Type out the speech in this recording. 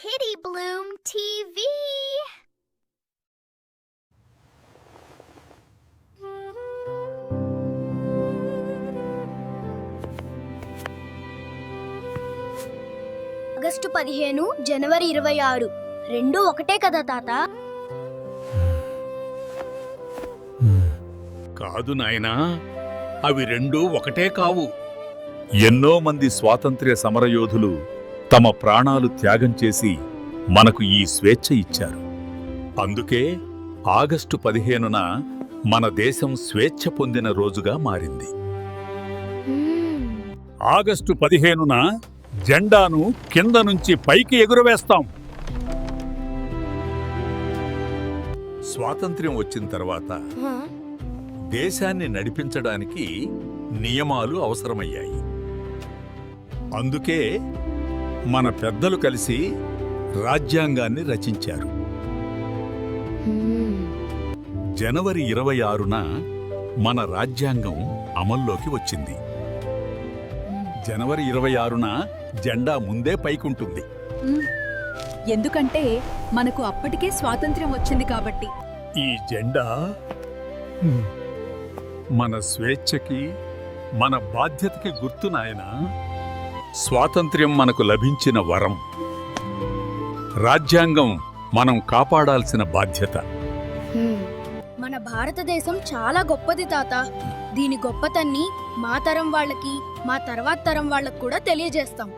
Kitty Bloom TV. August 15 జనవరి 26 రెండు ఒకటే కదా తాత? కాదు నాయనా, అవి రెండూ ఒకటే కావు. ఎన్నో మంది స్వాతంత్ర్య సమరయోధులు తమ ప్రాణాలు త్యాగం చేసి మనకు ఈ స్వేచ్ఛ ఇచ్చారు. అందుకే ఆగస్టు 15న మన దేశం స్వేచ్ఛ పొందిన రోజుగా మారింది. ఆగస్టు 15న జెండాను కింద నుంచి పైకి ఎగురవేస్తాం. స్వాతంత్ర్యం వచ్చిన తర్వాత దేశాన్ని నడిపించడానికి నియమాలు అవసరమయ్యాయి. అందుకే మన పెద్దలు కలిసి రాజ్యాంగాన్ని రచించారు. జనవరి 26న మన రాజ్యాంగం అమల్లోకి వచ్చింది. జనవరి 26న జెండా ముందే పైకుంటుంది. ఎందుకంటే మనకు అప్పటికే స్వాతంత్ర్యం వచ్చింది కాబట్టి. ఈ జెండా మన స్వేచ్ఛకి, మన బాధ్యతకి గుర్తు నాయనా. స్వాతంత్ర్యం మనకు లభించిన వరం. రాజ్యాంగం మనం కాపాడాల్సిన బాధ్యత. మన భారతదేశం చాలా గొప్పది తాత. దీని గొప్పతన్ని మా తరం వాళ్ళకి, మా తర్వాత తరం వాళ్ళకి కూడా తెలియజేస్తాం.